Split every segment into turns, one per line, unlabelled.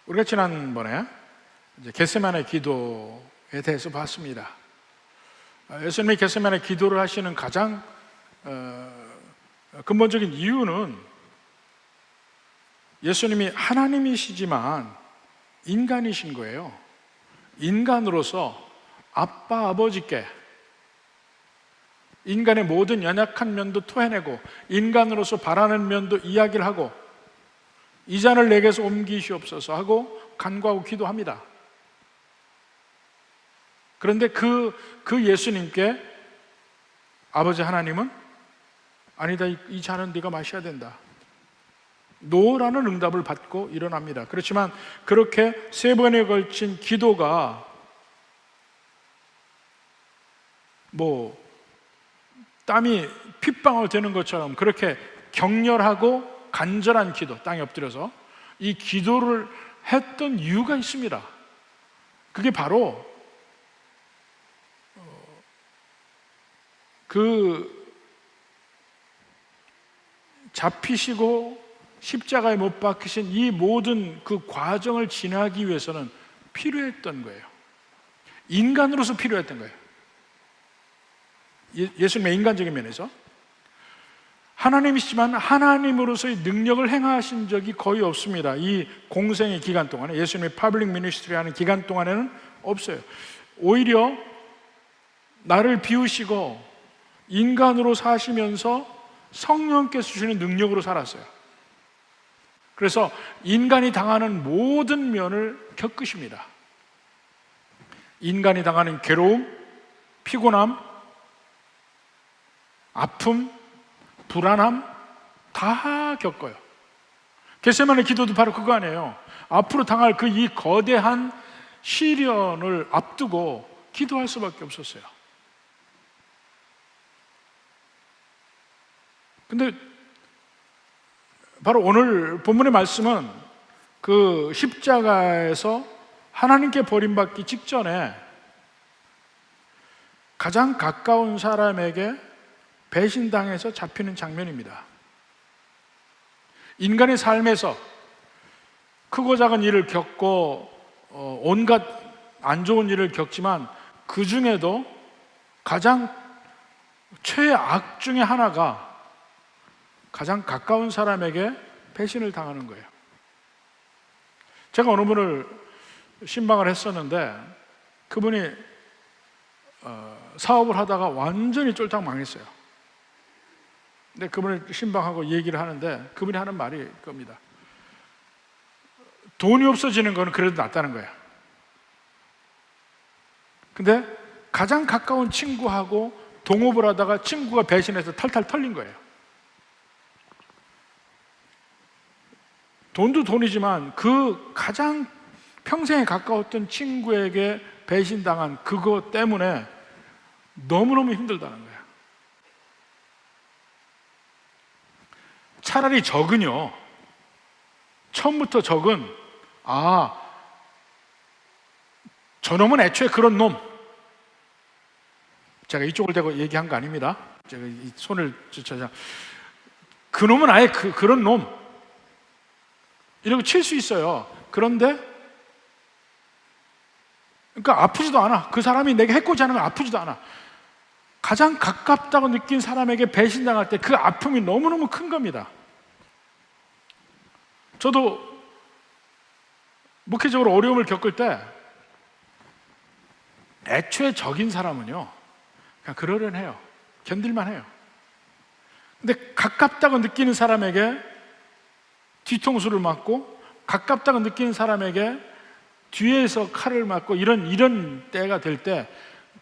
우리가 지난번에 겟세마네 기도에 대해서 봤습니다. 예수님이 겟세마네 기도를 하시는 가장 근본적인 이유는 예수님이 하나님이시지만 인간이신 거예요. 인간으로서 아빠, 아버지께 인간의 모든 연약한 면도 토해내고 인간으로서 바라는 면도 이야기를 하고 이 잔을 내게서 옮기시옵소서 하고 간구하고 기도합니다. 그런데 그 예수님께 아버지 하나님은 아니다, 이 잔은 네가 마셔야 된다, 노라는 응답을 받고 일어납니다. 그렇지만 그렇게 3번에 걸친 기도가 땀이 핏방울 되는 것처럼 그렇게 격렬하고 간절한 기도, 땅에 엎드려서 이 기도를 했던 이유가 있습니다. 그게 바로 그 잡히시고 십자가에 못 박히신 이 모든 그 과정을 지나기 위해서는 필요했던 거예요. 인간으로서 필요했던 거예요. 예수님의 인간적인 면에서 하나님이시지만 하나님으로서의 능력을 행하신 적이 거의 없습니다. 이 공생의 기간 동안에, 예수님의 파블릭 미니스트리 하는 기간 동안에는 없어요. 오히려 나를 비우시고 인간으로 사시면서 성령께서 주시는 능력으로 살았어요. 그래서 인간이 당하는 모든 면을 겪으십니다. 인간이 당하는 괴로움, 피곤함, 아픔, 불안함 다 겪어요. 겟세마네 기도도 바로 그거 아니에요. 앞으로 당할 그 이 거대한 시련을 앞두고 기도할 수밖에 없었어요. 근데 바로 오늘 본문의 말씀은 그 십자가에서 하나님께 버림받기 직전에 가장 가까운 사람에게 배신당해서 잡히는 장면입니다. 인간의 삶에서 크고 작은 일을 겪고 온갖 안 좋은 일을 겪지만 그 중에도 가장 최악 중에 하나가 가장 가까운 사람에게 배신을 당하는 거예요. 제가 어느 분을 신방을 했었는데 그분이 사업을 하다가 완전히 쫄딱 망했어요. 근데 그분을 신방하고 얘기를 하는데 그분이 하는 말이 겁니다. 돈이 없어지는 거는 그래도 낫다는 거야. 근데 가장 가까운 친구하고 동업을 하다가 친구가 배신해서 탈탈 털린 거예요. 돈도 돈이지만 그 가장 평생에 가까웠던 친구에게 배신당한 그거 때문에 너무너무 힘들다는 거예요. 차라리 적은요, 처음부터 적은 저놈은 애초에 그런 놈, 제가 이쪽을 대고 얘기한 거 아닙니다. 제가 이 손을 그 놈은 아예 그런 놈 이러고 칠 수 있어요. 그런데 그러니까 아프지도 않아. 그 사람이 내게 해코지 않으면 아프지도 않아. 가장 가깝다고 느낀 사람에게 배신당할 때 그 아픔이 너무너무 큰 겁니다. 저도 목회적으로 어려움을 겪을 때 애초에 적인 사람은요 그냥 그러려니해요. 견딜만 해요. 근데 가깝다고 느끼는 사람에게 뒤통수를 맞고 가깝다고 느끼는 사람에게 뒤에서 칼을 맞고 이런 때가 될 때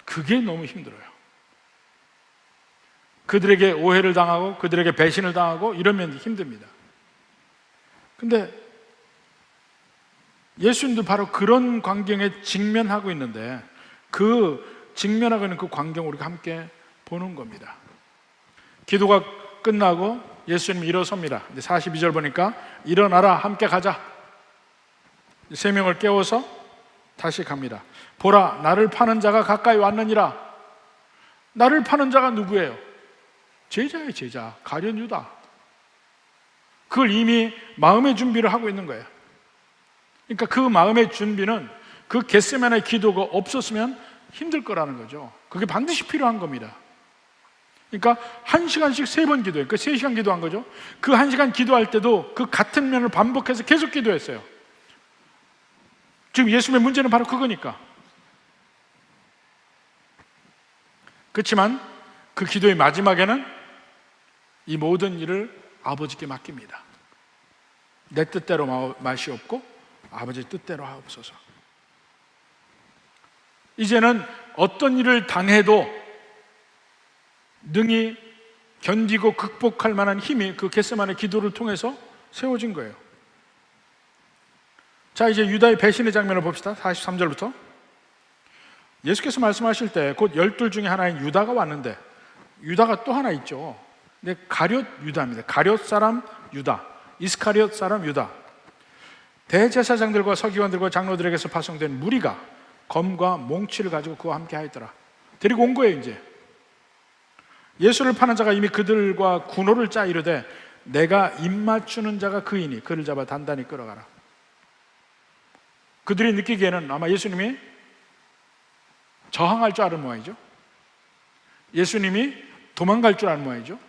그게 너무 힘들어요. 그들에게 오해를 당하고 그들에게 배신을 당하고 이러면 힘듭니다. 근데 예수님도 바로 그런 광경에 직면하고 있는데 그 직면하고 있는 그 광경을 우리가 함께 보는 겁니다. 기도가 끝나고 예수님이 일어섭니다. 42절 보니까 일어나라, 함께 가자. 3명을 깨워서 다시 갑니다. 보라, 나를 파는 자가 가까이 왔느니라. 나를 파는 자가 누구예요? 제자예요, 제자. 가룟 유다. 그걸 이미 마음의 준비를 하고 있는 거예요. 그러니까 그 마음의 준비는 그 겟세마네 기도가 없었으면 힘들 거라는 거죠. 그게 반드시 필요한 겁니다. 그러니까 1시간씩 3번 기도해요. 그 3시간 기도한 거죠. 그 1시간 기도할 때도 그 같은 면을 반복해서 계속 기도했어요. 지금 예수님의 문제는 바로 그거니까. 그렇지만 그 기도의 마지막에는 이 모든 일을 아버지께 맡깁니다. 내 뜻대로 마시옵고 아버지 뜻대로 하옵소서. 이제는 어떤 일을 당해도 능히 견디고 극복할 만한 힘이 그 겟세마네 기도를 통해서 세워진 거예요. 자, 이제 유다의 배신의 장면을 봅시다. 43절부터. 예수께서 말씀하실 때 곧 12 중에 하나인 유다가 왔는데, 유다가 또 하나 있죠. 근데 가룟 유다입니다. 가룟 사람 유다, 이스카리옷 사람 유다. 대제사장들과 서기관들과 장로들에게서 파송된 무리가 검과 몽치를 가지고 그와 함께 하였더라. 데리고 온 거예요. 이제 예수를 파는 자가 이미 그들과 군호를 짜 이르되 내가 입맞추는 자가 그이니 그를 잡아 단단히 끌어가라. 그들이 느끼기에는 아마 예수님이 저항할 줄 아는 모양이죠. 예수님이 도망갈 줄 아는 모양이죠.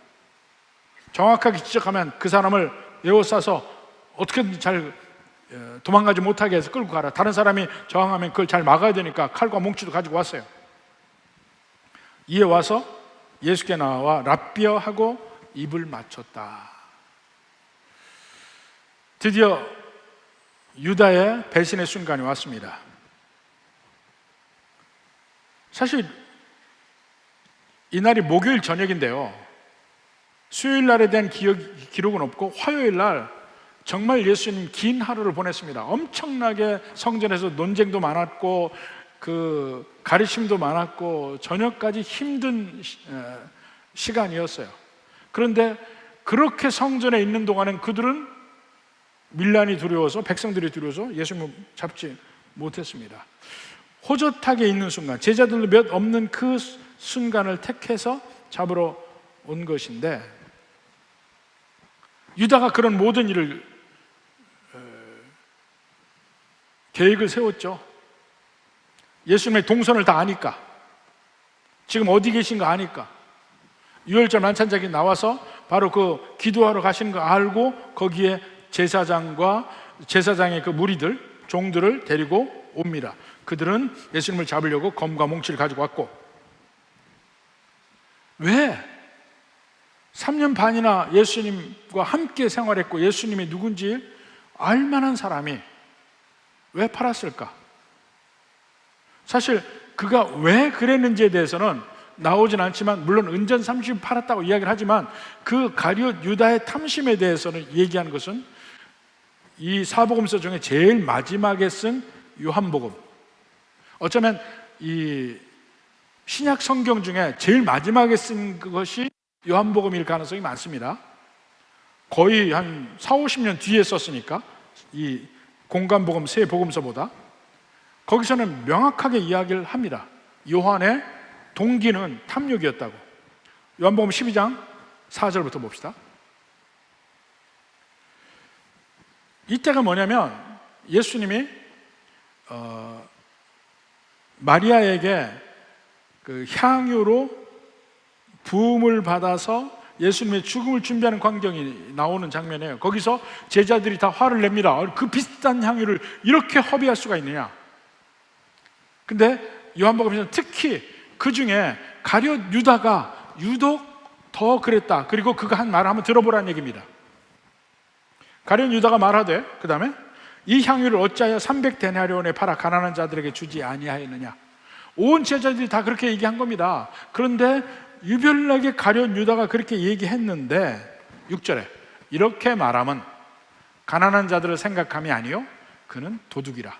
정확하게 지적하면 그 사람을 에워싸서 어떻게든 잘 도망가지 못하게 해서 끌고 가라. 다른 사람이 저항하면 그걸 잘 막아야 되니까 칼과 몽치도 가지고 왔어요. 이에 와서 예수께 나와 랍비어 하고 입을 맞췄다. 드디어 유다의 배신의 순간이 왔습니다. 사실 이날이 목요일 저녁인데요, 수요일 날에 대한 기록은 없고 화요일 날 정말 예수님 긴 하루를 보냈습니다. 엄청나게 성전에서 논쟁도 많았고 그 가르침도 많았고 저녁까지 힘든 시간이었어요. 그런데 그렇게 성전에 있는 동안엔 그들은 밀란이 두려워서, 백성들이 두려워서 예수님을 잡지 못했습니다. 호젓하게 있는 순간, 제자들도 몇 없는 그 순간을 택해서 잡으러 온 것인데, 유다가 그런 모든 일을 계획을 세웠죠. 예수님의 동선을 다 아니까, 지금 어디 계신가 아니까, 유월절 만찬장에 나와서 바로 그 기도하러 가시는 거 알고 거기에 제사장의 그 무리들, 종들을 데리고 옵니다. 그들은 예수님을 잡으려고 검과 몽치를 가지고 왔고, 왜 3년 반이나 예수님과 함께 생활했고 예수님이 누군지 알만한 사람이 왜 팔았을까? 사실 그가 왜 그랬는지에 대해서는 나오진 않지만, 물론 은전 30 팔았다고 이야기를 하지만 그 가룟 유다의 탐심에 대해서는 얘기하는 것은 이 사복음서 중에 제일 마지막에 쓴 요한복음, 어쩌면 이 신약 성경 중에 제일 마지막에 쓴 그것이 요한복음일 가능성이 많습니다. 거의 한 40-50년 뒤에 썼으니까, 이 공간복음 세 복음서보다. 거기서는 명확하게 이야기를 합니다. 요한의 동기는 탐욕이었다고. 요한복음 12장 4절부터 봅시다. 이때가 뭐냐면 예수님이 마리아에게 그 향유로 부음을 받아서 예수님의 죽음을 준비하는 광경이 나오는 장면이에요. 거기서 제자들이 다 화를 냅니다. 그 비싼 향유를 이렇게 허비할 수가 있느냐. 근데 요한복음에서는 특히 그 중에 가룟 유다가 유독 더 그랬다. 그리고 그가 한 말을 한번 들어보라는 얘기입니다. 가룟 유다가 말하되, 그 다음에 이 향유를 어찌하여 300데나리온에 팔아 가난한 자들에게 주지 아니하였느냐. 온 제자들이 다 그렇게 얘기한 겁니다. 그런데 유별나게 가룟 유다가 그렇게 얘기했는데 6절에 이렇게 말하면 가난한 자들을 생각함이 아니요 그는 도둑이라.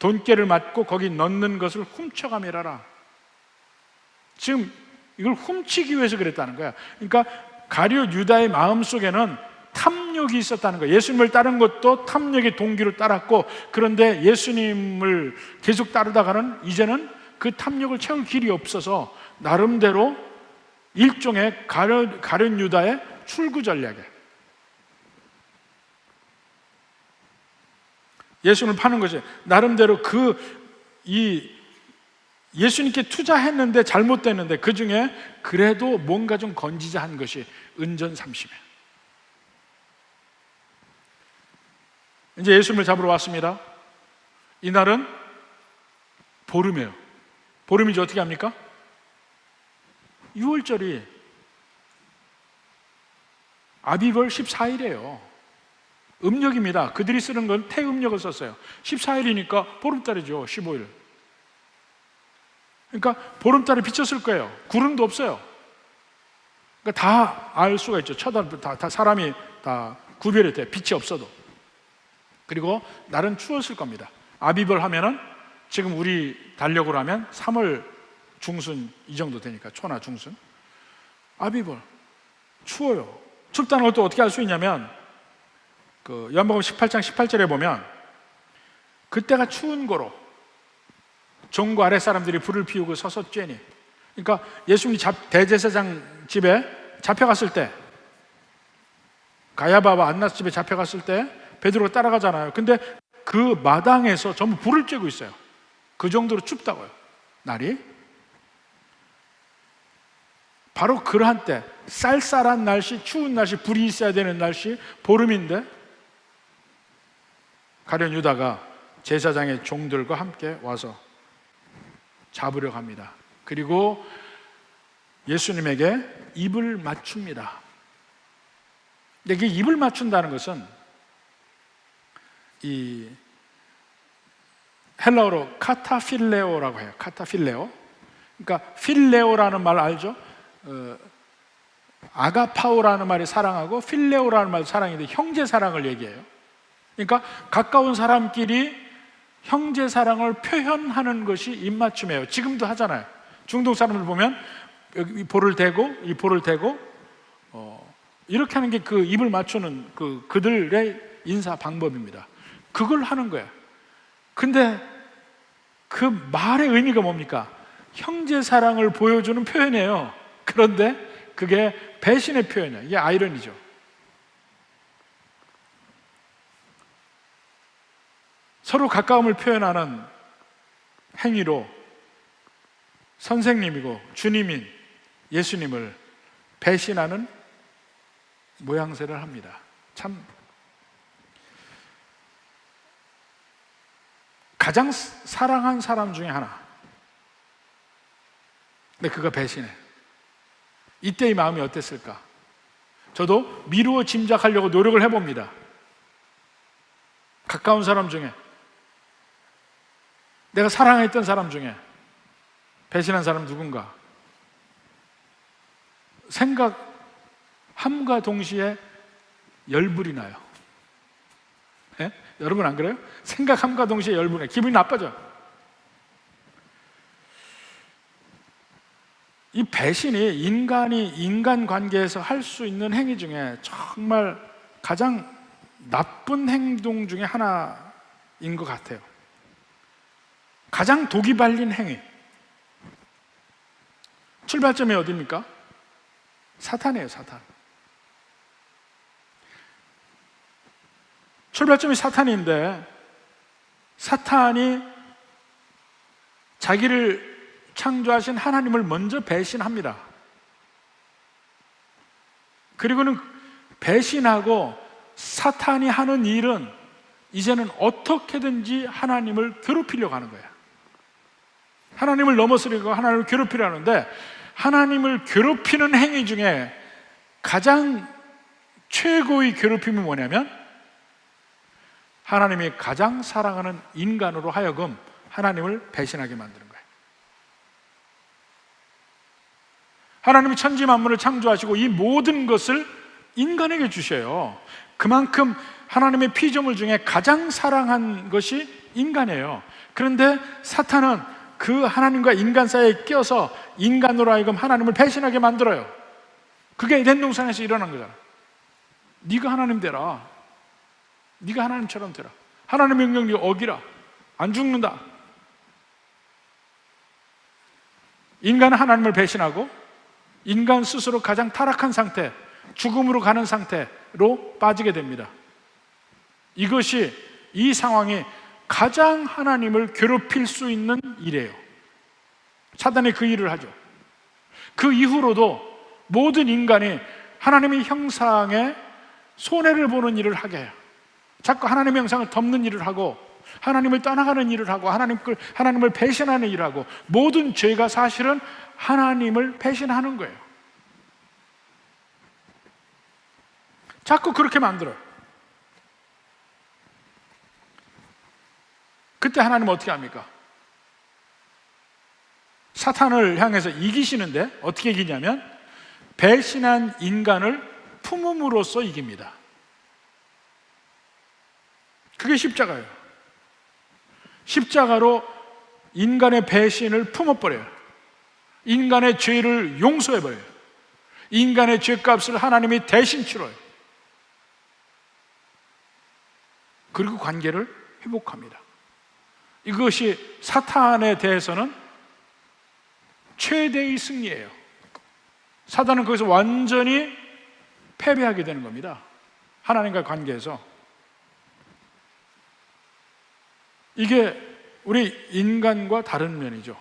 돈깨를 맞고 거기 넣는 것을 훔쳐감이라라. 지금 이걸 훔치기 위해서 그랬다는 거야. 그러니까 가룟 유다의 마음속에는 탐욕이 있었다는 거예요. 예수님을 따른 것도 탐욕의 동기로 따랐고, 그런데 예수님을 계속 따르다가는 이제는 그 탐욕을 채울 길이 없어서 나름대로 일종의 가룟 유다의 출구 전략에, 예수님을 파는 것이 나름대로 예수님께 투자했는데 잘못됐는데 그 중에 그래도 뭔가 좀 건지자 한 것이 은전삼심이에요. 이제 예수님을 잡으러 왔습니다. 이날은 보름이에요. 보름이지 어떻게 합니까? 6월절이 아비벌 14일이에요. 음력입니다. 그들이 쓰는 건 태음력을 썼어요. 14일이니까 보름달이죠. 15일. 그러니까 보름달에 비쳤을 거예요. 구름도 없어요. 그러니까 다 알 수가 있죠. 다 사람이 다 구별이 돼. 빛이 없어도. 그리고 날은 추웠을 겁니다. 아비벌 하면은 지금 우리 달력으로 하면 3월 중순 이 정도 되니까 초나 중순. 아비벌 추워요. 춥다는 것도 어떻게 알 수 있냐면 그 요한복음 18장 18절에 보면 그때가 추운 거로 종과 아랫 사람들이 불을 피우고 서서 쬐니. 그러니까 예수님이 대제사장 집에 잡혀갔을 때, 가야바와 안나스 집에 잡혀갔을 때 베드로가 따라가잖아요. 근데 그 마당에서 전부 불을 쬐고 있어요. 그 정도로 춥다고요, 날이. 바로 그러한 때, 쌀쌀한 날씨, 추운 날씨, 불이 있어야 되는 날씨, 보름인데 가룟 유다가 제사장의 종들과 함께 와서 잡으려 합니다. 그리고 예수님에게 입을 맞춥니다. 근데 그 입을 맞춘다는 것은 이 헬라어로 카타필레오라고 해요. 카타필레오. 그러니까 필레오라는 말 알죠? 아가파오라는 말이 사랑하고 필레오라는 말이 사랑인데 형제 사랑을 얘기해요. 그러니까 가까운 사람끼리 형제 사랑을 표현하는 것이 입맞춤이에요. 지금도 하잖아요. 중동 사람들 보면 여기 이 볼을 대고 이렇게 하는 게 그 입을 맞추는 그들의 인사 방법입니다. 그걸 하는 거예요. 근데 그 말의 의미가 뭡니까? 형제 사랑을 보여주는 표현이에요. 그런데 그게 배신의 표현이에요. 이게 아이러니죠. 서로 가까움을 표현하는 행위로 선생님이고 주님인 예수님을 배신하는 모양새를 합니다. 참 가장 사랑한 사람 중에 하나. 근데 그가 배신해. 이때 이 마음이 어땠을까? 저도 미루어 짐작하려고 노력을 해봅니다. 가까운 사람 중에, 내가 사랑했던 사람 중에 배신한 사람 누군가? 생각함과 동시에 열불이 나요. 예? 여러분 안 그래요? 생각함과 동시에 열불이 나요. 기분이 나빠져. 이 배신이 인간 관계에서 할 수 있는 행위 중에 정말 가장 나쁜 행동 중에 하나인 것 같아요. 가장 독이 발린 행위. 출발점이 어디입니까? 사탄이에요, 사탄. 출발점이 사탄인데 사탄이 자기를 창조하신 하나님을 먼저 배신합니다. 그리고는 배신하고 사탄이 하는 일은 이제는 어떻게든지 하나님을 괴롭히려고 하는 거예요. 하나님을 넘어서려고 하나님을 괴롭히려 하는데, 하나님을 괴롭히는 행위 중에 가장 최고의 괴롭힘이 뭐냐면 하나님이 가장 사랑하는 인간으로 하여금 하나님을 배신하게 만드는 거예요. 하나님이 천지 만물을 창조하시고 이 모든 것을 인간에게 주셔요. 그만큼 하나님의 피조물 중에 가장 사랑한 것이 인간이에요. 그런데 사탄은 그 하나님과 인간 사이에 껴서 인간으로 하여금 하나님을 배신하게 만들어요. 그게 에덴 동산에서 일어난 거잖아. 네가 하나님 되라. 네가 하나님처럼 되라. 하나님의 명령 네가 어기라. 안 죽는다. 인간은 하나님을 배신하고 인간 스스로 가장 타락한 상태, 죽음으로 가는 상태로 빠지게 됩니다. 이것이 이 상황이 가장 하나님을 괴롭힐 수 있는 일이에요. 사단이 그 일을 하죠. 그 이후로도 모든 인간이 하나님의 형상에 손해를 보는 일을 하게 해요. 자꾸 하나님의 형상을 덮는 일을 하고, 하나님을 떠나가는 일을 하고, 하나님을 배신하는 일을 하고, 모든 죄가 사실은 하나님을 배신하는 거예요. 자꾸 그렇게 만들어요. 그때 하나님은 어떻게 합니까? 사탄을 향해서 이기시는데 어떻게 이기냐면 배신한 인간을 품음으로써 이깁니다. 그게 십자가예요. 십자가로 인간의 배신을 품어버려요. 인간의 죄를 용서해버려요. 인간의 죄값을 하나님이 대신 치러요. 그리고 관계를 회복합니다. 이것이 사탄에 대해서는 최대의 승리예요. 사단은 거기서 완전히 패배하게 되는 겁니다. 하나님과의 관계에서. 이게 우리 인간과 다른 면이죠.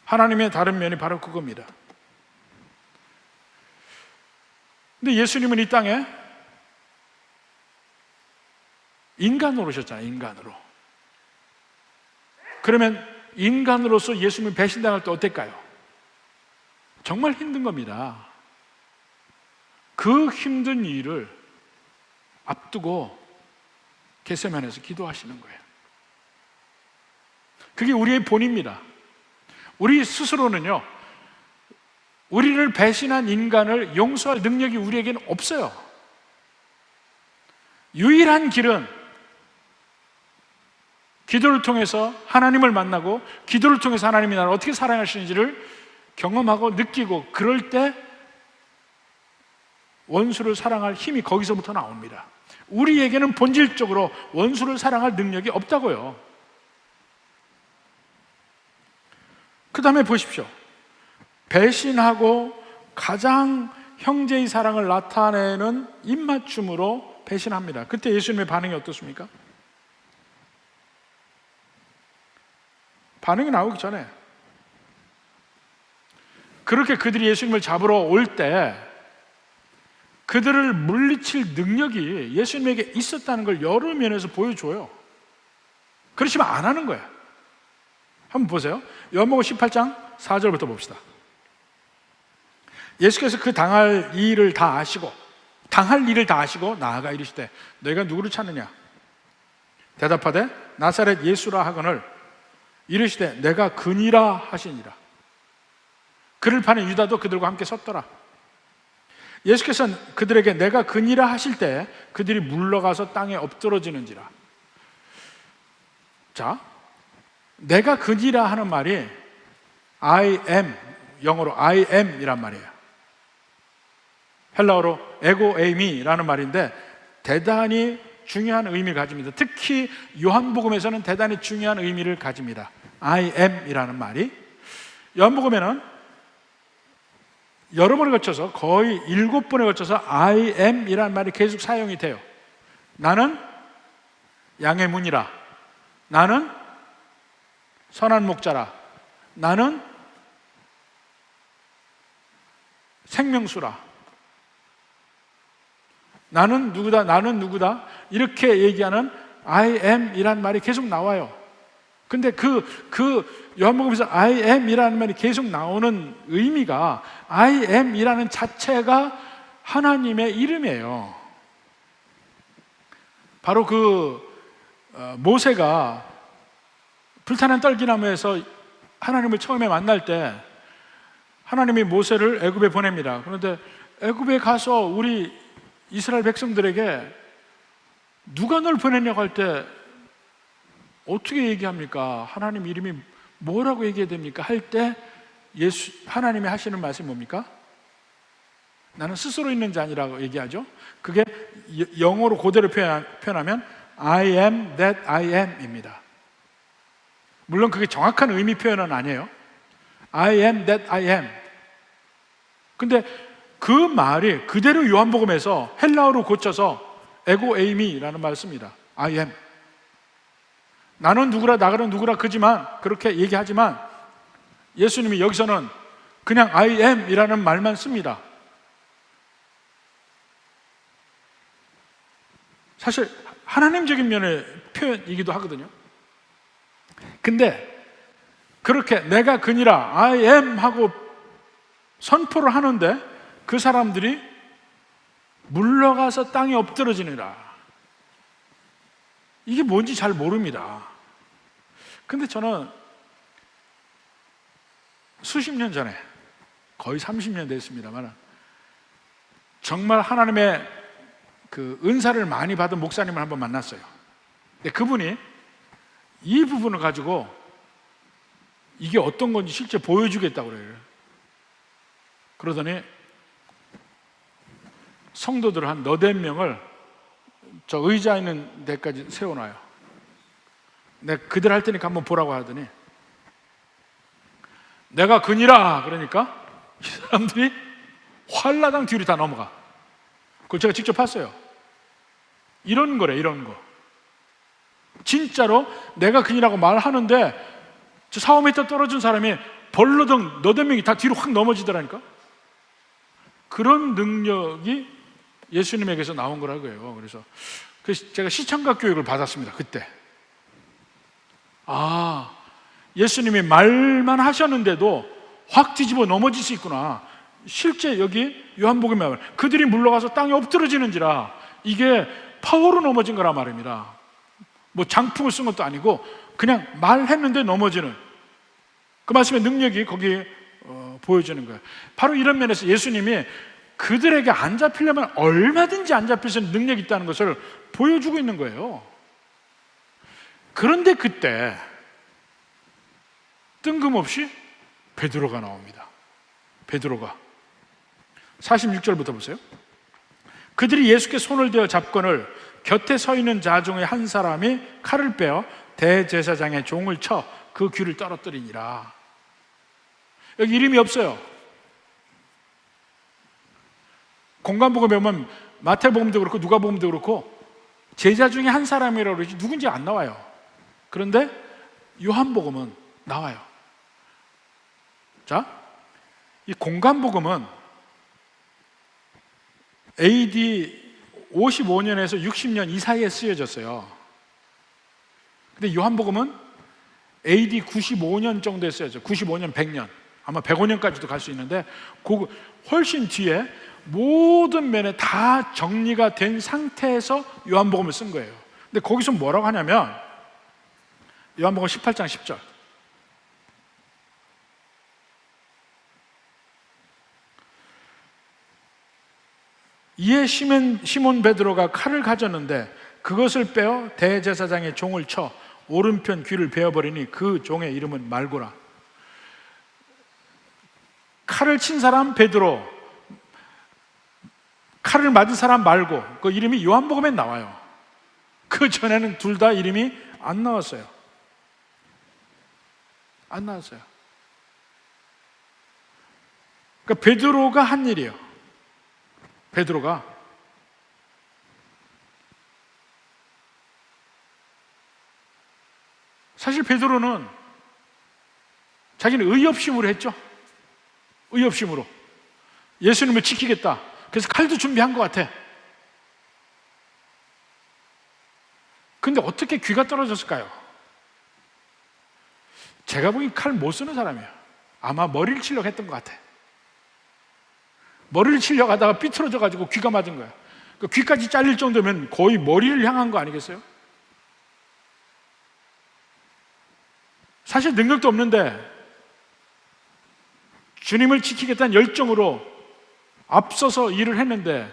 하나님의 다른 면이 바로 그겁니다. 근데 예수님은 이 땅에 인간으로 오셨잖아요. 인간으로. 그러면 인간으로서 예수님이 배신당할 때 어떨까요? 정말 힘든 겁니다. 그 힘든 일을 앞두고 겟세마네에서 기도하시는 거예요. 그게 우리의 본입니다. 우리 스스로는요, 우리를 배신한 인간을 용서할 능력이 우리에게는 없어요. 유일한 길은 기도를 통해서 하나님을 만나고, 기도를 통해서 하나님이 나를 어떻게 사랑하시는지를 경험하고 느끼고, 그럴 때 원수를 사랑할 힘이 거기서부터 나옵니다. 우리에게는 본질적으로 원수를 사랑할 능력이 없다고요. 그 다음에 보십시오. 배신하고 가장 형제의 사랑을 나타내는 입맞춤으로 배신합니다. 그때 예수님의 반응이 어떻습니까? 반응이 나오기 전에, 그렇게 그들이 예수님을 잡으러 올 때 그들을 물리칠 능력이 예수님에게 있었다는 걸 여러 면에서 보여줘요. 그렇지만 안 하는 거야. 한번 보세요. 요한복음 18장 4절부터 봅시다. 예수께서 그 당할 일을 다 아시고 나아가 이르시되 너희가 누구를 찾느냐? 대답하되 나사렛 예수라 하거늘 이르시되 내가 그니라 하시니라. 그를 파는 유다도 그들과 함께 섰더라. 예수께서 그들에게 내가 그니라 하실 때 그들이 물러가서 땅에 엎드러지는지라. 자, 내가 그니라 하는 말이 I am, 영어로 I am 이란 말이에요. 헬라어로 에고 에이미라는 말인데 대단히 중요한 의미를 가집니다. 특히 요한복음에서는 대단히 중요한 의미를 가집니다. I am 이라는 말이 요한복음에는 여러 번에 걸쳐서, 거의 7번에 걸쳐서 I am 이라는 말이 계속 사용이 돼요. 나는 양의 문이라, 나는 선한 목자라, 나는 생명수라, 나는 누구다 이렇게 얘기하는 I am 이라는 말이 계속 나와요. 근데 그 요한복음에서 I am 이라는 말이 계속 나오는 의미가 I am 이라는 자체가 하나님의 이름이에요. 바로 모세가 불타는 떨기나무에서 하나님을 처음에 만날 때 하나님이 모세를 애굽에 보냅니다. 그런데 애굽에 가서 우리 이스라엘 백성들에게 누가 널 보냈냐고 할 때 어떻게 얘기합니까? 하나님 이름이 뭐라고 얘기해야 됩니까? 할 때 하나님이 하시는 말씀이 뭡니까? 나는 스스로 있는 자니라고 얘기하죠. 그게 영어로 그대로 표현하면 I am that I am 입니다. 물론 그게 정확한 의미 표현은 아니에요. I am that I am. 근데 그 말이 그대로 요한복음에서 헬라어로 고쳐서 에고 에이미라는 말을 씁니다. I am. 나는 누구라 나는 누구라 그렇게 얘기하지만 예수님이 여기서는 그냥 I am 이라는 말만 씁니다. 사실 하나님적인 면의 표현이기도 하거든요. 근데 그렇게 내가 그니라 I am 하고 선포를 하는데 그 사람들이 물러가서 땅에 엎드러지느라, 이게 뭔지 잘 모릅니다. 근데 저는 수십 년 전에, 거의 30년 됐습니다만, 정말 하나님의 그 은사를 많이 받은 목사님을 한번 만났어요. 근데 그분이 이 부분을 가지고 이게 어떤 건지 실제 보여주겠다고 그래요. 그러더니 성도들 한 너댓 명을 저 의자 있는 데까지 세워놔요. 내가 그들 할 테니까 한번 보라고 하더니, 내가 그니라 그러니까 이 사람들이 활라당 뒤로 다 넘어가. 그걸 제가 직접 봤어요. 이런 거래, 이런 거. 진짜로 내가 그니라고 말하는데 저 4-5m 떨어진 사람이 벌러덩 너댓 명이 다 뒤로 확 넘어지더라니까. 그런 능력이 예수님에게서 나온 거라고요. 그래서 제가 시청각 교육을 받았습니다. 그때. 아, 예수님이 말만 하셨는데도 확 뒤집어 넘어질 수 있구나. 실제 여기 요한복음에 말하면 그들이 물러가서 땅에 엎드러지는지라, 이게 파워로 넘어진 거란 말입니다. 뭐 장풍을 쓴 것도 아니고 그냥 말했는데 넘어지는 그 말씀의 능력이 거기 보여주는 거예요. 바로 이런 면에서 예수님이 그들에게 안 잡히려면 얼마든지 안 잡힐 수 있는 능력이 있다는 것을 보여주고 있는 거예요. 그런데 그때 뜬금없이 베드로가 나옵니다. 베드로가 46절부터 보세요. 그들이 예수께 손을 대어 잡거늘 곁에 서 있는 자 중에 한 사람이 칼을 빼어 대제사장의 종을 쳐 그 귀를 떨어뜨리니라. 여기 이름이 없어요. 공관복음에 보면 마태복음도 그렇고 누가복음도 그렇고 제자 중에 한 사람이라고 그러지 누군지 안 나와요. 그런데 요한복음은 나와요. 자, 이 공관복음은 AD 55년에서 60년 이 사이에 쓰여졌어요. 근데 요한복음은 AD 95년 정도에 쓰여져. 95년, 100년, 아마 105년까지도 갈 수 있는데 그 훨씬 뒤에 모든 면에 다 정리가 된 상태에서 요한복음을 쓴 거예요. 근데 거기서 뭐라고 하냐면 요한복음 18장 10절, 이에 시몬 베드로가 칼을 가졌는데 그것을 빼어 대제사장의 종을 쳐 오른편 귀를 베어버리니 그 종의 이름은 말고라. 칼을 친 사람 베드로, 칼을 맞은 사람 말고, 그 이름이 요한복음에 나와요. 그 전에는 둘 다 이름이 안 나왔어요. 안 나왔어요. 그러니까 베드로가 한 일이에요. 베드로가 사실 베드로는 자기는 의협심으로 했죠. 의협심으로 예수님을 지키겠다. 그래서 칼도 준비한 것 같아. 근데 어떻게 귀가 떨어졌을까요? 제가 보기엔 칼 못 쓰는 사람이에요. 아마 머리를 치려고 했던 것 같아. 머리를 치려고 하다가 삐뚤어져 가지고 귀가 맞은 거야. 그 귀까지 잘릴 정도면 거의 머리를 향한 거 아니겠어요? 사실 능력도 없는데 주님을 지키겠다는 열정으로 앞서서 일을 했는데,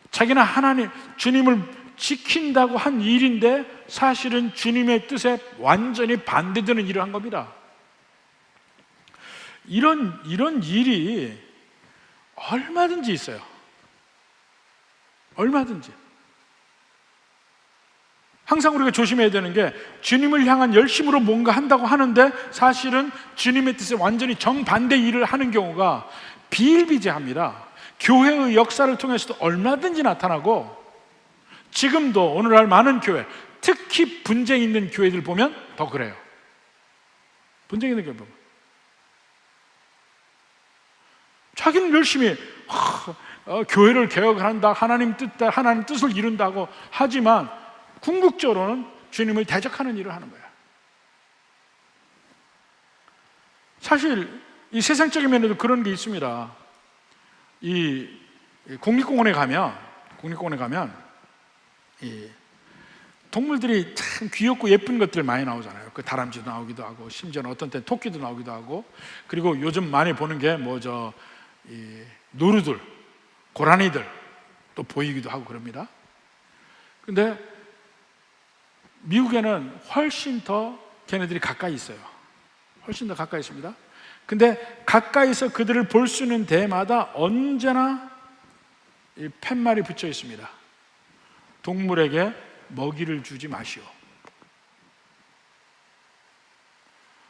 자기는 하나님, 주님을 지킨다고 한 일인데 사실은 주님의 뜻에 완전히 반대되는 일을 한 겁니다. 이런 일이 얼마든지 있어요. 얼마든지. 항상 우리가 조심해야 되는 게, 주님을 향한 열심으로 뭔가 한다고 하는데 사실은 주님의 뜻에 완전히 정반대 일을 하는 경우가 비일비재합니다. 교회의 역사를 통해서도 얼마든지 나타나고 지금도 오늘날 많은 교회, 특히 분쟁 있는 교회들 보면 더 그래요. 분쟁 있는 교회 보면 자기는 열심히 교회를 개혁한다, 하나님 뜻을 이룬다고 하지만 궁극적으로는 주님을 대적하는 일을 하는 거예요. 사실 이 세상적인 면에도 그런 게 있습니다. 이 국립공원에 가면 이 동물들이 참 귀엽고 예쁜 것들 많이 나오잖아요. 그 다람쥐도 나오기도 하고, 심지어는 어떤 때 토끼도 나오기도 하고, 그리고 요즘 많이 보는 게 이 노루들, 고라니들 또 보이기도 하고 그럽니다. 근데 미국에는 훨씬 더 걔네들이 가까이 있어요. 훨씬 더 가까이 있습니다. 근데 가까이서 그들을 볼 수 있는 데마다 언제나 이 팻말이 붙여 있습니다. 동물에게 먹이를 주지 마시오.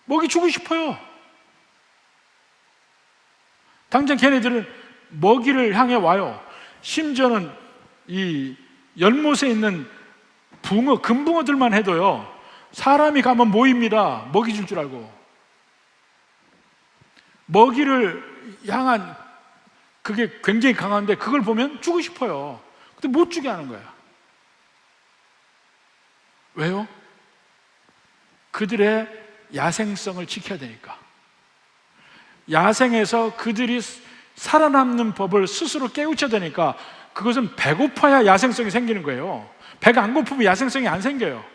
먹이 주고 싶어요. 당장 걔네들은 먹이를 향해 와요. 심지어는 이 연못에 있는 붕어, 금붕어들만 해도요, 사람이 가면 모입니다. 먹이 줄 줄 알고. 먹이를 향한 그게 굉장히 강한데 그걸 보면 주고 싶어요. 근데 못 주게 하는 거야. 왜요? 그들의 야생성을 지켜야 되니까. 야생에서 그들이 살아남는 법을 스스로 깨우쳐야 되니까. 그것은 배고파야 야생성이 생기는 거예요. 배가 안 고프면 야생성이 안 생겨요.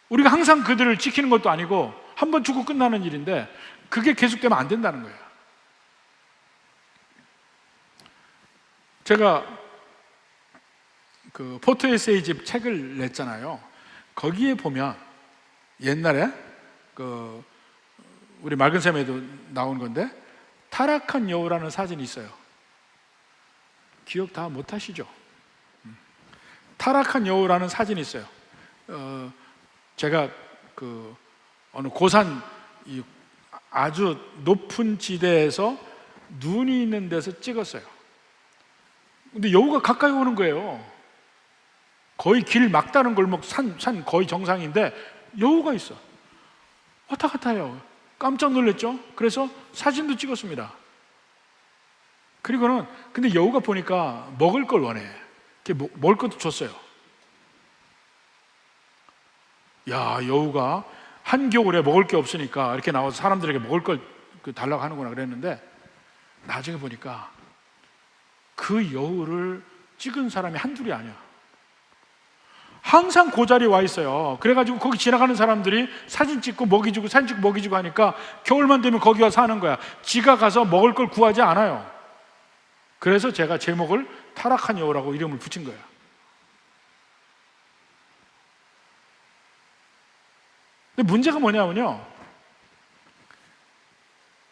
우리가 항상 그들을 지키는 것도 아니고 한 번 주고 끝나는 일인데 그게 계속되면 안 된다는 거예요. 제가 그 포토에세이집 책을 냈잖아요. 거기에 보면 옛날에 우리 맑은 샘에도 나온 건데 타락한 여우라는 사진이 있어요. 기억 다 못 하시죠? 타락한 여우라는 사진이 있어요. 제가 어느 고산 아주 높은 지대에서 눈이 있는 데서 찍었어요. 근데 여우가 가까이 오는 거예요. 거의 길 막다른 골목 산 거의 정상인데 여우가 있어. 왔다 갔다 해요. 깜짝 놀랐죠? 그래서 사진도 찍었습니다. 그리고는 근데 여우가 보니까 먹을 걸 원해. 먹을 것도 줬어요. 야, 여우가 한겨울에 먹을 게 없으니까 이렇게 나와서 사람들에게 먹을 걸 달라고 하는구나 그랬는데 나중에 보니까 그 여우를 찍은 사람이 한둘이 아니야. 항상 그 자리에 와 있어요. 그래가지고 거기 지나가는 사람들이 사진 찍고 먹이 주고 사진 찍고 먹이 주고 하니까 겨울만 되면 거기 와서 사는 거야. 지가 가서 먹을 걸 구하지 않아요. 그래서 제가 제목을 타락한 여우라고 이름을 붙인 거예요. 근데 문제가 뭐냐면요,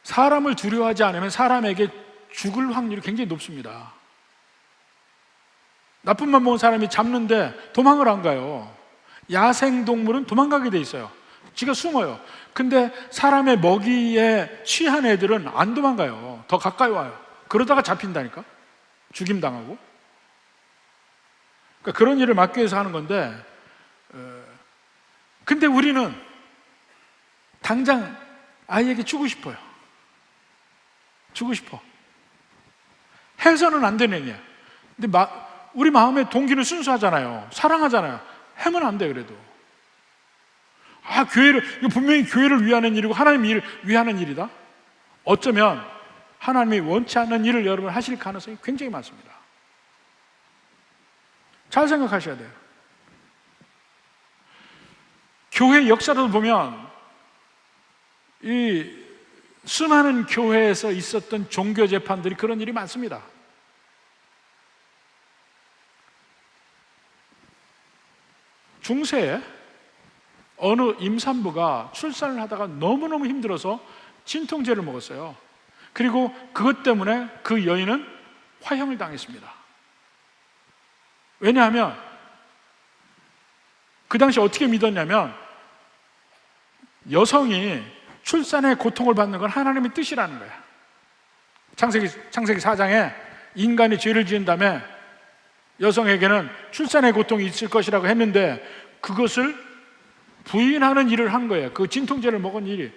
사람을 두려워하지 않으면 사람에게 죽을 확률이 굉장히 높습니다. 나쁜 맘 먹은 사람이 잡는데 도망을 안 가요. 야생동물은 도망가게 돼 있어요. 지가 숨어요. 근데 사람의 먹이에 취한 애들은 안 도망가요. 더 가까이 와요. 그러다가 잡힌다니까. 죽임당하고. 그러니까 그런 일을 막기 위해서 하는 건데, 근데 우리는 당장 아이에게 주고 싶어요. 주고 싶어. 해서는 안 되는 얘기야. 근데 우리 마음의 동기는 순수하잖아요. 사랑하잖아요. 하면 안 돼. 그래도 이거 분명히 교회를 위하는 일이고 하나님 일을 위하는 일이다. 어쩌면 하나님이 원치 않는 일을 여러분 하실 가능성이 굉장히 많습니다. 잘 생각하셔야 돼요. 교회 역사를 보면 이 수많은 교회에서 있었던 종교 재판들이 그런 일이 많습니다. 중세에 어느 임산부가 출산을 하다가 너무너무 힘들어서 진통제를 먹었어요. 그리고 그것 때문에 그 여인은 화형을 당했습니다. 왜냐하면 그 당시 어떻게 믿었냐면 여성이 출산의 고통을 받는 건 하나님의 뜻이라는 거야. 창세기 4장에 인간이 죄를 지은 다음에 여성에게는 출산의 고통이 있을 것이라고 했는데 그것을 부인하는 일을 한 거예요. 그 진통제를 먹은 일이.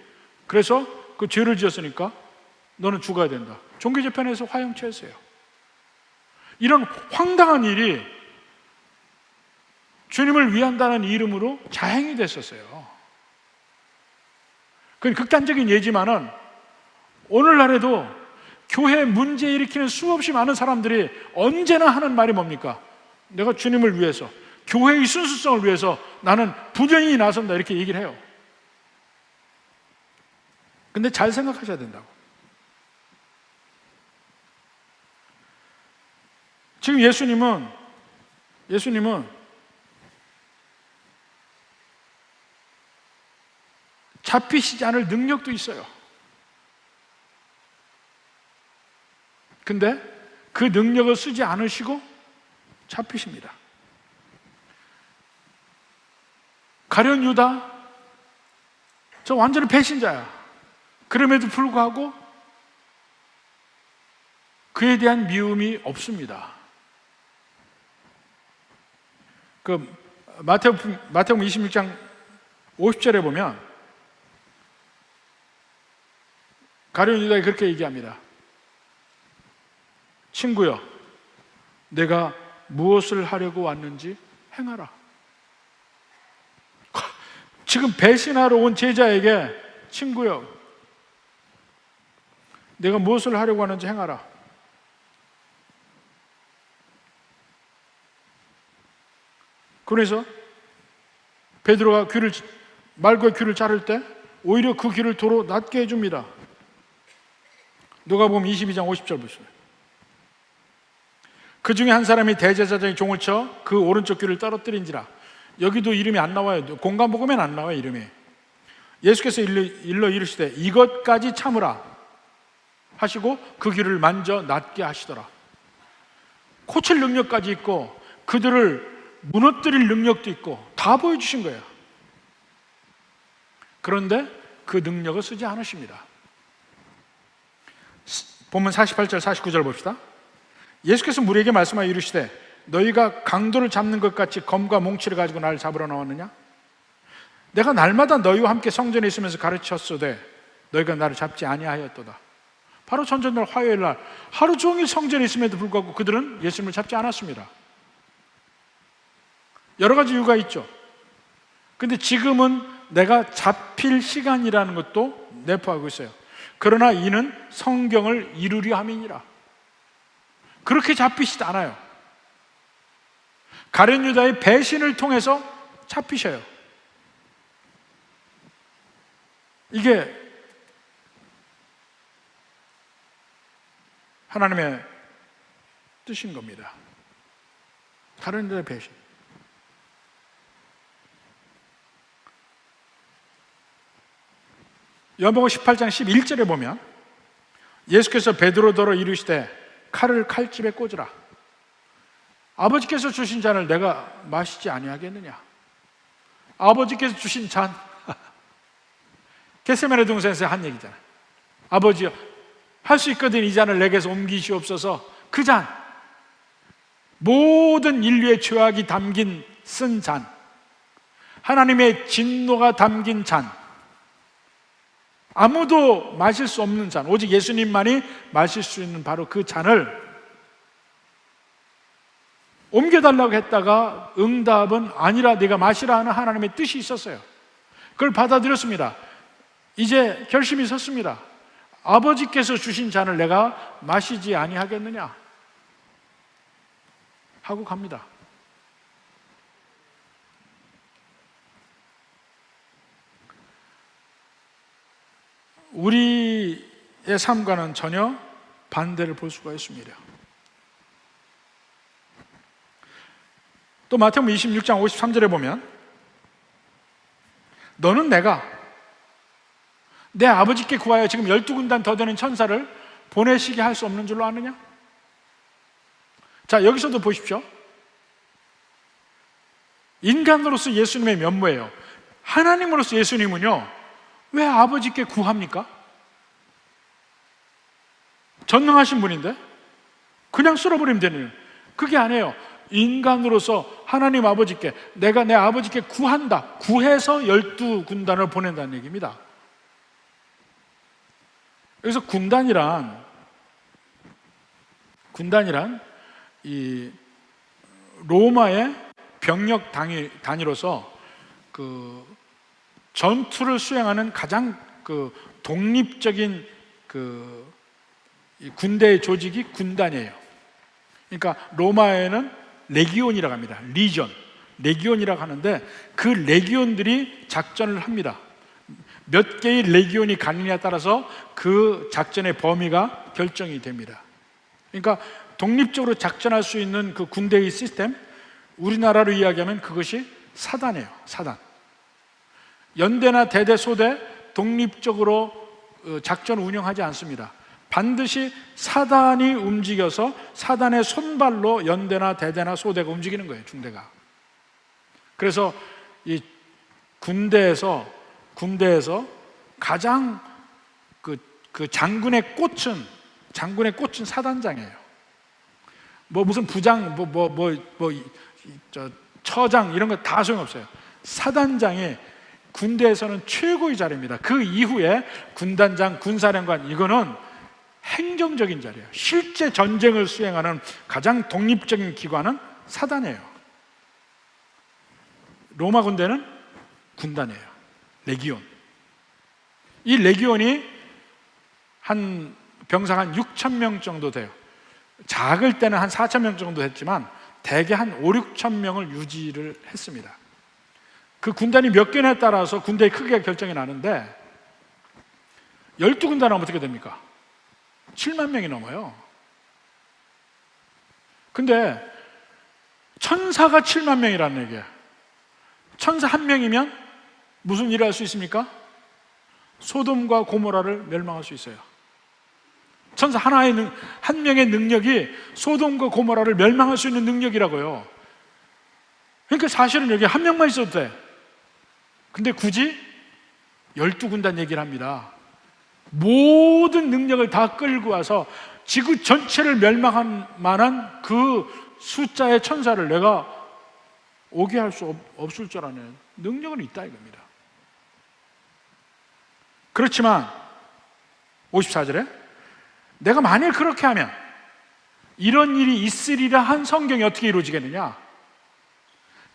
그래서 그 죄를 지었으니까 너는 죽어야 된다. 종교재판에서 화형처했어요. 이런 황당한 일이 주님을 위한다는 이름으로 자행이 됐었어요. 그건 극단적인 예지만은 오늘날에도 교회 문제 일으키는 수없이 많은 사람들이 언제나 하는 말이 뭡니까? 내가 주님을 위해서, 교회의 순수성을 위해서 나는 부전히 나선다, 이렇게 얘기를 해요. 근데 잘 생각하셔야 된다고. 지금 예수님은 잡히시지 않을 능력도 있어요. 근데 그 능력을 쓰지 않으시고 잡히십니다. 가룟 유다, 저 완전히 배신자야. 그럼에도 불구하고 그에 대한 미움이 없습니다. 그 마태복음 26장 50절에 보면 가룟 유다가 그렇게 얘기합니다. 친구여, 내가 무엇을 하려고 왔는지 행하라. 지금 배신하러 온 제자에게 친구여, 내가 무엇을 하려고 하는지 행하라. 그래서 베드로가 말과 귀를 자를 때 오히려 그 귀를 도로 낮게 해줍니다. 누가복음 22장 50절 보세요. 그 중에 한 사람이 대제사장의 종을 쳐 그 오른쪽 귀를 떨어뜨린지라. 여기도 이름이 안 나와요. 공간복음에는 안 나와요, 이름이. 예수께서 일러 이르시되 이것까지 참으라 하시고 그 귀를 만져 낫게 하시더라. 고칠 능력까지 있고 그들을 무너뜨릴 능력도 있고 다 보여주신 거예요. 그런데 그 능력을 쓰지 않으십니다. 본문 48절 49절 봅시다. 예수께서 무리에게 말씀하여 이르시되 너희가 강도를 잡는 것 같이 검과 몽치를 가지고 나를 잡으러 나왔느냐? 내가 날마다 너희와 함께 성전에 있으면서 가르쳤으되 너희가 나를 잡지 아니하였도다. 바로 전전날 화요일날 하루 종일 성전에 있음에도 불구하고 그들은 예수님을 잡지 않았습니다. 여러 가지 이유가 있죠. 근데 지금은 내가 잡힐 시간이라는 것도 내포하고 있어요. 그러나 이는 성경을 이루려 함이니라. 그렇게 잡히시지 않아요. 가룟 유다의 배신을 통해서 잡히셔요. 이게 하나님의 뜻인 겁니다. 가룟 유다의 배신. 요한복음 18장 11절에 보면 예수께서 베드로더러 이르시되 칼을 칼집에 꽂으라. 아버지께서 주신 잔을 내가 마시지 아니하겠느냐? 아버지께서 주신 잔. 겟세마네 동산에서 한 얘기잖아요. 아버지여, 할 수 있거든 이 잔을 내게서 옮기시옵소서. 그 잔, 모든 인류의 죄악이 담긴 쓴 잔, 하나님의 진노가 담긴 잔, 아무도 마실 수 없는 잔, 오직 예수님만이 마실 수 있는 바로 그 잔을 옮겨달라고 했다가 응답은 아니라 네가 마시라 하는 하나님의 뜻이 있었어요. 그걸 받아들였습니다. 이제 결심이 섰습니다. 아버지께서 주신 잔을 내가 마시지 아니하겠느냐 하고 갑니다. 우리의 삶과는 전혀 반대를 볼 수가 있습니다. 또 마태복음 26장 53절에 보면 너는 내가 내 아버지께 구하여 지금 12군단 더 되는 천사를 보내시게 할 수 없는 줄로 아느냐? 자, 여기서도 보십시오. 인간으로서 예수님의 면모예요. 하나님으로서 예수님은요, 왜 아버지께 구합니까? 전능하신 분인데 그냥 쓸어버리면 되는, 그게 아니에요. 인간으로서 하나님 아버지께 내가 내 아버지께 구한다. 구해서 12군단을 보낸다는 얘기입니다. 여기서 군단이란 이 로마의 병력 단위로서 그 전투를 수행하는 가장 그 독립적인 이 군대의 조직이 군단이에요. 그러니까 로마에는 레기온이라고 합니다. 레기온이라고 하는데 그 레기온들이 작전을 합니다. 몇 개의 레기온이 가느냐에 따라서 그 작전의 범위가 결정이 됩니다. 그러니까 독립적으로 작전할 수 있는 그 군대의 시스템, 우리나라로 이야기하면 그것이 사단이에요. 사단. 연대나 대대, 소대 독립적으로 작전을 운영하지 않습니다. 반드시 사단이 움직여서 사단의 손발로 연대나 대대나 소대가 움직이는 거예요. 중대가. 그래서 이 군대에서 가장 그 장군의 꽃은 사단장이에요. 뭐 무슨 부장, 처장 이런 거 다 소용없어요. 사단장이 군대에서는 최고의 자리입니다. 그 이후에 군단장, 군사령관, 이거는 행정적인 자리예요. 실제 전쟁을 수행하는 가장 독립적인 기관은 사단이에요. 로마 군대는 군단이에요. 레기온. 이 레기온이 한 병사가 한 6,000명 정도 돼요. 작을 때는 한 4,000명 정도 됐지만 대개 한 5,000~6,000명을 유지를 했습니다. 그 군단이 몇 개냐에 따라서 군대의 크기가 결정이 나는데 12군단은 어떻게 됩니까? 7만 명이 넘어요. 근데 천사가 7만 명이라는 얘기예요. 천사 한 명이면 무슨 일을 할 수 있습니까? 소돔과 고모라를 멸망할 수 있어요. 천사 한 명의 능력이 소돔과 고모라를 멸망할 수 있는 능력이라고요. 그러니까 사실은 여기 한 명만 있어도 돼. 근데 굳이 12군단 얘기를 합니다. 모든 능력을 다 끌고 와서 지구 전체를 멸망할 만한 그 숫자의 천사를 내가 오게 할 수 없을 줄 아는 능력은 있다 이겁니다. 그렇지만 54절에 내가 만일 그렇게 하면 이런 일이 있으리라 한 성경이 어떻게 이루어지겠느냐?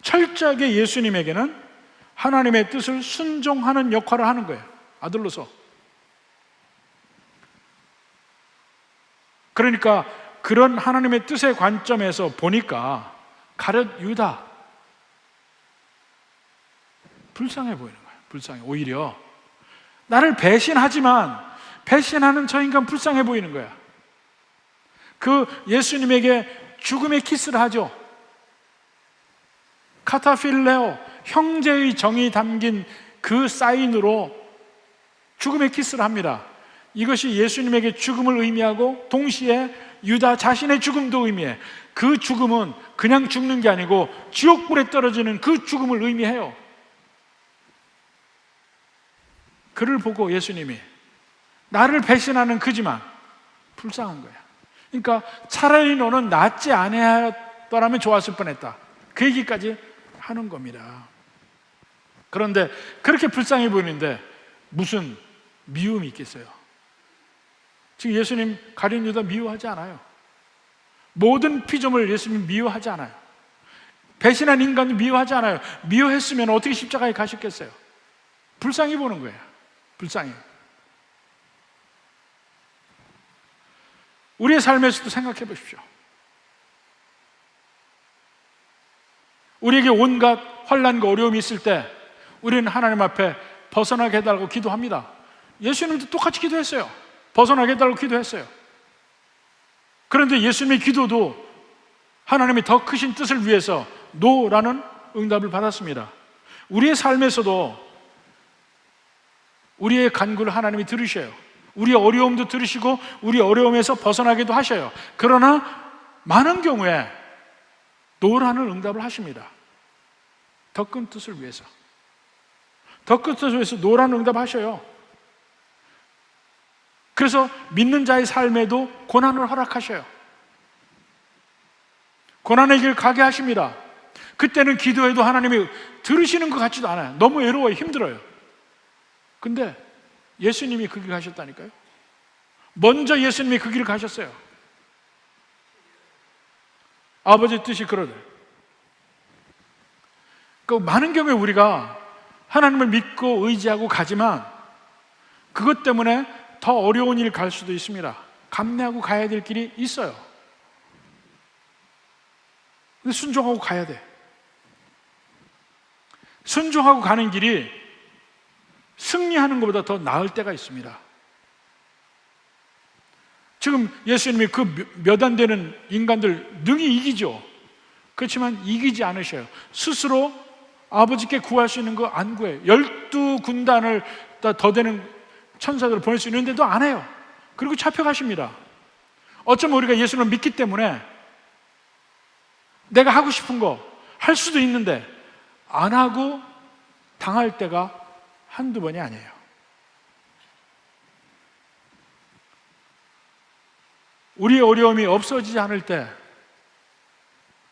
철저하게 예수님에게는 하나님의 뜻을 순종하는 역할을 하는 거예요. 아들로서. 그러니까 그런 하나님의 뜻의 관점에서 보니까 가룟 유다 불쌍해 보이는 거예요. 불쌍해. 오히려 나를 배신하지만 배신하는 저 인간 불쌍해 보이는 거야. 그 예수님에게 죽음의 키스를 하죠. 카타필레오, 형제의 정이 담긴 그 사인으로 죽음의 키스를 합니다. 이것이 예수님에게 죽음을 의미하고 동시에 유다 자신의 죽음도 의미해. 그 죽음은 그냥 죽는 게 아니고 지옥불에 떨어지는 그 죽음을 의미해요. 그를 보고 예수님이 나를 배신하는 그지만 불쌍한 거야. 그러니까 차라리 너는 낫지 않았더라면 좋았을 뻔했다. 그 얘기까지 하는 겁니다. 그런데 그렇게 불쌍해 보이는데 무슨 미움이 있겠어요? 지금 예수님 가룟 유다 미워하지 않아요. 모든 피조물 예수님 미워하지 않아요. 배신한 인간도 미워하지 않아요. 미워했으면 어떻게 십자가에 가셨겠어요? 불쌍히 보는 거예요. 불쌍히. 우리의 삶에서도 생각해 보십시오. 우리에게 온갖 환난과 어려움이 있을 때 우리는 하나님 앞에 벗어나게 해달라고 기도합니다. 예수님도 똑같이 기도했어요. 벗어나게 해달라고 기도했어요. 그런데 예수님의 기도도 하나님의 더 크신 뜻을 위해서 노라는 응답을 받았습니다. 우리의 삶에서도 우리의 간구를 하나님이 들으셔요. 우리의 어려움도 들으시고 우리 어려움에서 벗어나기도 하셔요. 그러나 많은 경우에 노라는 응답을 하십니다. 더 큰 뜻을 위해서. 더 큰 뜻을 위해서 노라는 응답을 하셔요. 그래서 믿는 자의 삶에도 고난을 허락하셔요. 고난의 길 가게 하십니다. 그때는 기도해도 하나님이 들으시는 것 같지도 않아요. 너무 외로워요. 힘들어요. 근데 예수님이 그 길 가셨다니까요. 먼저 예수님이 그 길을 가셨어요. 아버지 뜻이 그러대. 그 많은 경우에 우리가 하나님을 믿고 의지하고 가지만 그것 때문에 더 어려운 일 갈 수도 있습니다. 감내하고 가야 될 길이 있어요. 근데 순종하고 가야 돼. 순종하고 가는 길이 승리하는 것보다 더 나을 때가 있습니다. 지금 예수님이 그 몇 안 되는 인간들 능히 이기죠. 그렇지만 이기지 않으셔요. 스스로 아버지께 구할 수 있는 거 안 구해요. 12군단을 더 되는 천사들을 보낼 수 있는데도 안 해요. 그리고 잡혀가십니다. 어쩌면 우리가 예수님을 믿기 때문에 내가 하고 싶은 거 할 수도 있는데 안 하고 당할 때가 한두 번이 아니에요. 우리의 어려움이 없어지지 않을 때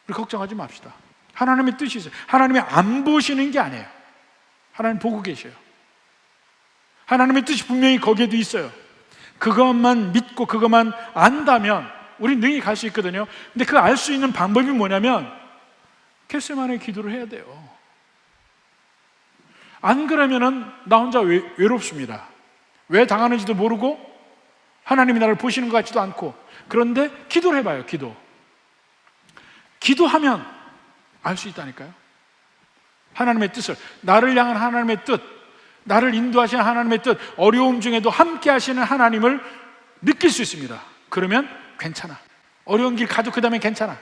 우리 걱정하지 맙시다. 하나님의 뜻이 있어요. 하나님이 안 보시는 게 아니에요. 하나님 보고 계셔요. 하나님의 뜻이 분명히 거기에도 있어요. 그것만 믿고 그것만 안다면 우리 능히 갈 수 있거든요. 근데 그 알 수 있는 방법이 뭐냐면 겟세마네 기도를 해야 돼요. 안 그러면은 나 혼자 외롭습니다. 왜 당하는지도 모르고 하나님이 나를 보시는 것 같지도 않고. 그런데 기도를 해봐요. 기도하면 알 수 있다니까요. 하나님의 뜻을, 나를 향한 하나님의 뜻, 나를 인도하시는 하나님의 뜻, 어려움 중에도 함께 하시는 하나님을 느낄 수 있습니다. 그러면 괜찮아. 어려운 길 가도 그 다음에 괜찮아.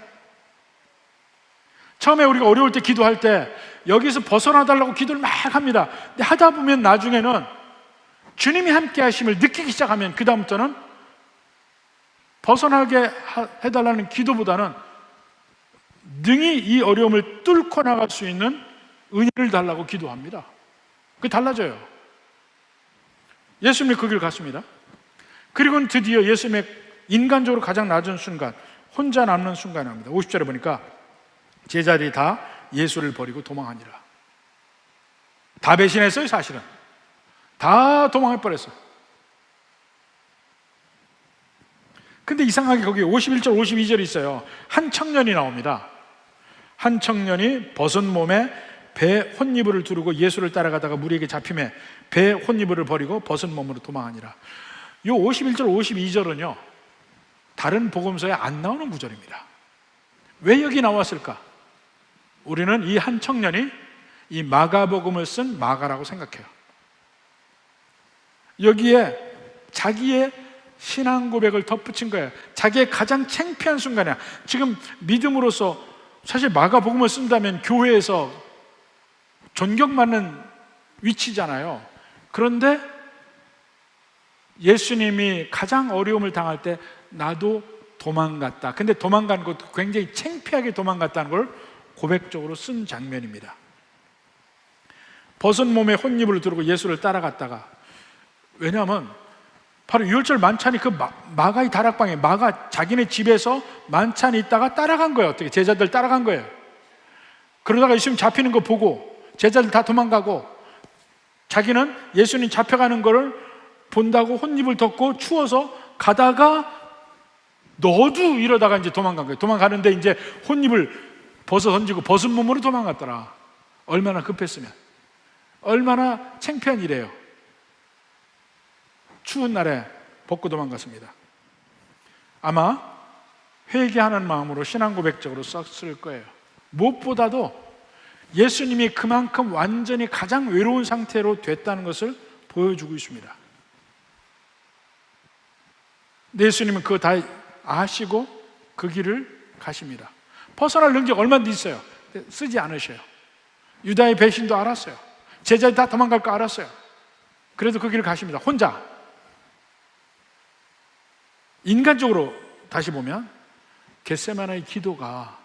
처음에 우리가 어려울 때 기도할 때 여기서 벗어나달라고 기도를 막 합니다. 근데 하다 보면 나중에는 주님이 함께 하심을 느끼기 시작하면 그 다음부터는 벗어나게 해달라는 기도보다는 능히 이 어려움을 뚫고 나갈 수 있는 은혜를 달라고 기도합니다. 그게 달라져요. 예수님이 그 길 갔습니다. 그리고는 드디어 예수님의 인간적으로 가장 낮은 순간, 혼자 남는 순간이 옵니다. 50절에 보니까 제자들이 다 예수를 버리고 도망하니라. 다 배신했어요. 사실은 다 도망해버렸어요. 근데 이상하게 거기 51절 52절이 있어요. 한 청년이 나옵니다. 한 청년이 벗은 몸에 배 혼이불을 두르고 예수를 따라가다가 무리에게 잡힘에 배 혼이불을 버리고 벗은 몸으로 도망하니라. 이 51절 52절은요 다른 복음서에 안 나오는 구절입니다. 왜 여기 나왔을까? 우리는 이 한 청년이 이 마가복음을 쓴 마가라고 생각해요. 여기에 자기의 신앙 고백을 덧붙인 거예요. 자기의 가장 창피한 순간이야. 지금 믿음으로서 사실 마가복음을 쓴다면 교회에서 존경받는 위치잖아요. 그런데 예수님이 가장 어려움을 당할 때 나도 도망갔다. 근데 도망간 것도 굉장히 창피하게 도망갔다는 걸 고백적으로 쓴 장면입니다. 벗은 몸에 혼입을 두르고 예수를 따라갔다가, 왜냐하면 바로 유월절 만찬이 그 마가의 다락방에 마가 자기네 집에서 만찬이 있다가 따라간 거예요. 어떻게 제자들 따라간 거예요. 그러다가 예수님 잡히는 거 보고 제자들 다 도망가고 자기는 예수님 잡혀가는 거를 본다고 혼입을 덮고 추워서 가다가 너도 이러다가 이제 도망간 거예요. 도망가는데 이제 혼입을 벗어 던지고 벗은 몸으로 도망갔더라. 얼마나 급했으면, 얼마나 창피한 일이에요. 추운 날에 벗고 도망갔습니다. 아마 회개하는 마음으로 신앙 고백적으로 썼을 거예요. 무엇보다도 예수님이 그만큼 완전히 가장 외로운 상태로 됐다는 것을 보여주고 있습니다. 예수님은 그거 다 아시고 그 길을 가십니다. 벗어날 능력 얼마나 있어요. 쓰지 않으셔요. 유다의 배신도 알았어요. 제자들이 다 도망갈 거 알았어요. 그래도 그 길을 가십니다. 혼자. 인간적으로 다시 보면 겟세마네의 기도가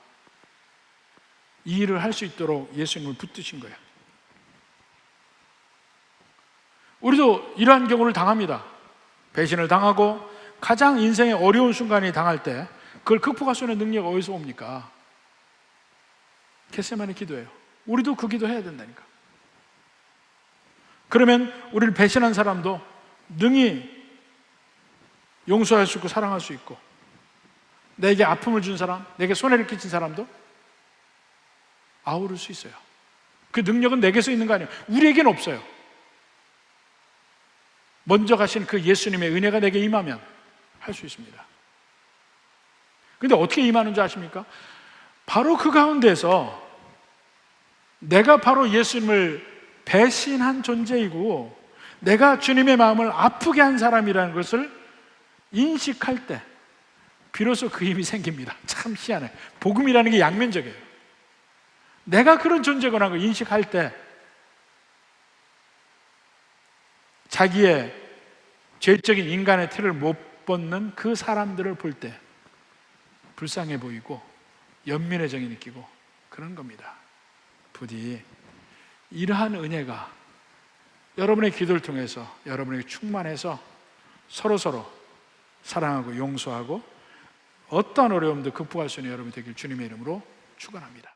이 일을 할 수 있도록 예수님을 붙드신 거예요. 우리도 이러한 경우를 당합니다. 배신을 당하고 가장 인생의 어려운 순간이 당할 때 그걸 극복할 수 있는 능력이 어디서 옵니까? 겟세마네 기도예요. 우리도 그 기도 해야 된다니까. 그러면 우리를 배신한 사람도 능히 용서할 수 있고 사랑할 수 있고, 내게 아픔을 준 사람, 내게 손해를 끼친 사람도 아우를 수 있어요. 그 능력은 내게서 있는 거 아니에요. 우리에게는 없어요. 먼저 가신 그 예수님의 은혜가 내게 임하면 할 수 있습니다. 그런데 어떻게 임하는 줄 아십니까? 바로 그 가운데서 내가 바로 예수님을 배신한 존재이고 내가 주님의 마음을 아프게 한 사람이라는 것을 인식할 때 비로소 그 힘이 생깁니다. 참 희한해. 복음이라는 게 양면적이에요. 내가 그런 존재구나 걸 인식할 때 자기의 죄적인 인간의 틀을 못 벗는 그 사람들을 볼 때 불쌍해 보이고 연민의 정이 느끼고 그런 겁니다. 부디 이러한 은혜가 여러분의 기도를 통해서 여러분에게 충만해서 서로서로 사랑하고 용서하고 어떠한 어려움도 극복할 수 있는 여러분이 되길 주님의 이름으로 축원합니다.